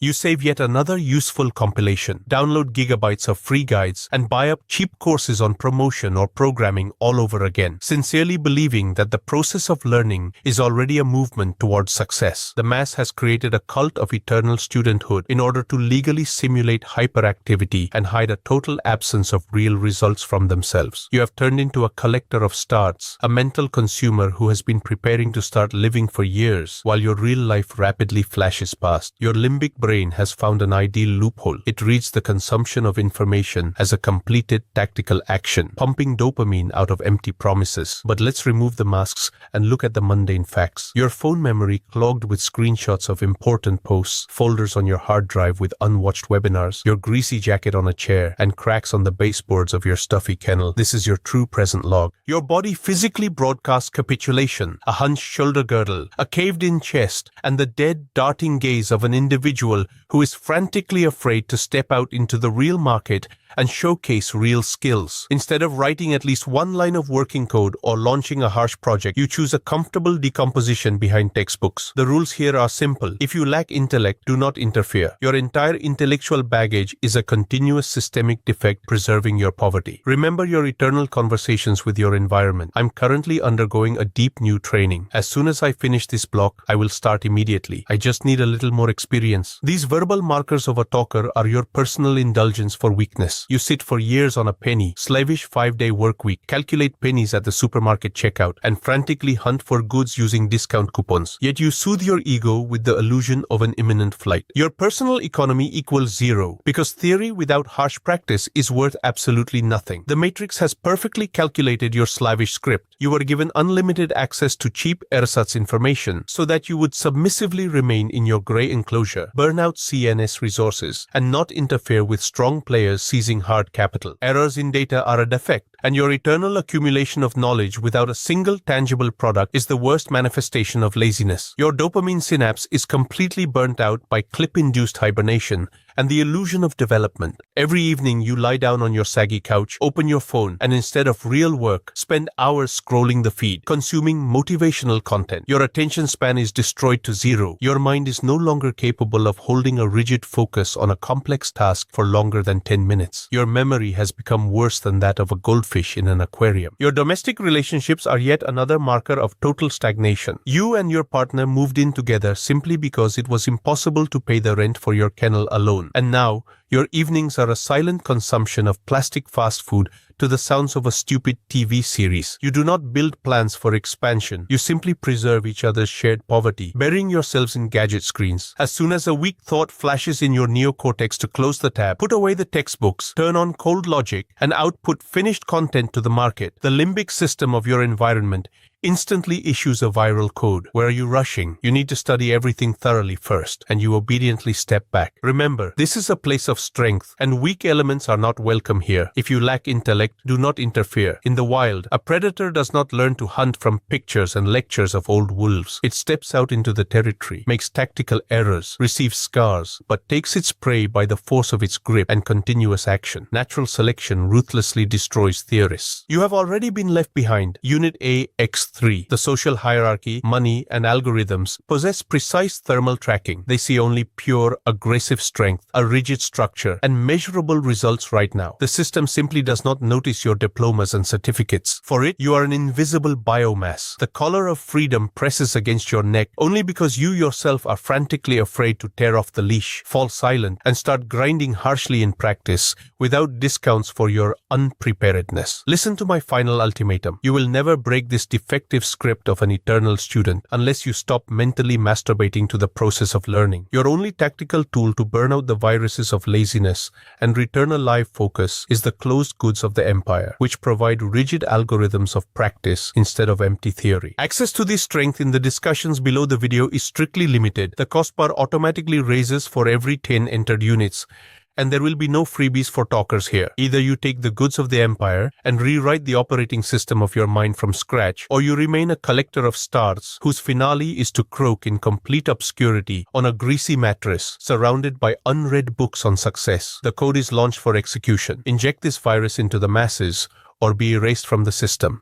You save yet another useful compilation. Download gigabytes of free guides and buy up cheap courses on promotion or programming all over again, sincerely believing that the process of learning is already a movement towards success. The mass has created a cult of eternal studenthood in order to legally simulate hyperactivity and hide a total absence of real results from themselves. You have turned into a collector of starts, a mental consumer who has been preparing to start living for years while your real life rapidly flashes past. Your limbic brain has found an ideal loophole. It reads the consumption of information as a completed tactical action, pumping dopamine out of empty promises. But let's remove the masks and look at the mundane facts. Your phone memory clogged with screenshots of important posts, folders on your hard drive with unwatched webinars, your greasy jacket on a chair, and cracks on the baseboards of your stuffy kennel. This is your true present log. Your body physically broadcasts capitulation, a hunched shoulder girdle, a caved-in chest, and the dead, darting gaze of an individual who is frantically afraid to step out into the real market and showcase real skills. Instead of writing at least one line of working code or launching a harsh project, you choose a comfortable decomposition behind textbooks. The rules here are simple. If you lack intellect, do not interfere. Your entire intellectual baggage is a continuous systemic defect preserving your poverty. Remember your eternal conversations with your environment. I'm currently undergoing a deep new training. As soon as I finish this block, I will start immediately. I just need a little more experience. These verbal markers of a talker are your personal indulgence for weakness. You sit for years on a penny, slavish 5-day work week, calculate pennies at the supermarket checkout, and frantically hunt for goods using discount coupons. Yet you soothe your ego with the illusion of an imminent flight. Your personal economy equals zero, because theory without harsh practice is worth absolutely nothing. The Matrix has perfectly calculated your slavish script. You were given unlimited access to cheap ersatz information so that you would submissively remain in your gray enclosure, burn out CNS resources, and not interfere with strong players seizing hard capital. Errors in data are a defect, and your eternal accumulation of knowledge without a single tangible product is the worst manifestation of laziness. Your dopamine synapse is completely burnt out by clip-induced hibernation and the illusion of development. Every evening you lie down on your saggy couch, open your phone, and instead of real work, spend hours scrolling the feed, consuming motivational content. Your attention span is destroyed to zero. Your mind is no longer capable of holding a rigid focus on a complex task for longer than 10 minutes. Your memory has become worse than that of a goldfish in an aquarium. Your domestic relationships are yet another marker of total stagnation. You and your partner moved in together simply because it was impossible to pay the rent for your kennel alone. And now, your evenings are a silent consumption of plastic fast food to the sounds of a stupid TV series. You do not build plans for expansion. You simply preserve each other's shared poverty, burying yourselves in gadget screens. As soon as a weak thought flashes in your neocortex to close the tab, put away the textbooks, turn on cold logic, and output finished content to the market, the limbic system of your environment instantly issues a viral code. Where are you rushing? You need to study everything thoroughly first, and you obediently step back. Remember, this is a place of strength, and weak elements are not welcome here. If you lack intellect, do not interfere. In the wild, a predator does not learn to hunt from pictures and lectures of old wolves. It steps out into the territory, makes tactical errors, receives scars, but takes its prey by the force of its grip and continuous action. Natural selection ruthlessly destroys theorists. You have already been left behind. Unit A, X3. The social hierarchy, money, and algorithms possess precise thermal tracking. They see only pure, aggressive strength, a rigid structure, and measurable results right now. The system simply does not notice your diplomas and certificates. For it, you are an invisible biomass. The collar of freedom presses against your neck only because you yourself are frantically afraid to tear off the leash, fall silent, and start grinding harshly in practice without discounts for your unpreparedness. Listen to my final ultimatum. You will never break this defective script of an eternal student unless you stop mentally masturbating to the process of learning. Your only tactical tool to burn out the viruses of laziness and return a live focus is the closed goods of the empire, which provide rigid algorithms of practice instead of empty theory. Access to this strength in the discussions below the video is strictly limited. The cost bar automatically raises for every 10 entered units, and there will be no freebies for talkers here. Either you take the goods of the empire and rewrite the operating system of your mind from scratch, or you remain a collector of stars whose finale is to croak in complete obscurity on a greasy mattress surrounded by unread books on success. The code is launched for execution. Inject this virus into the masses or be erased from the system.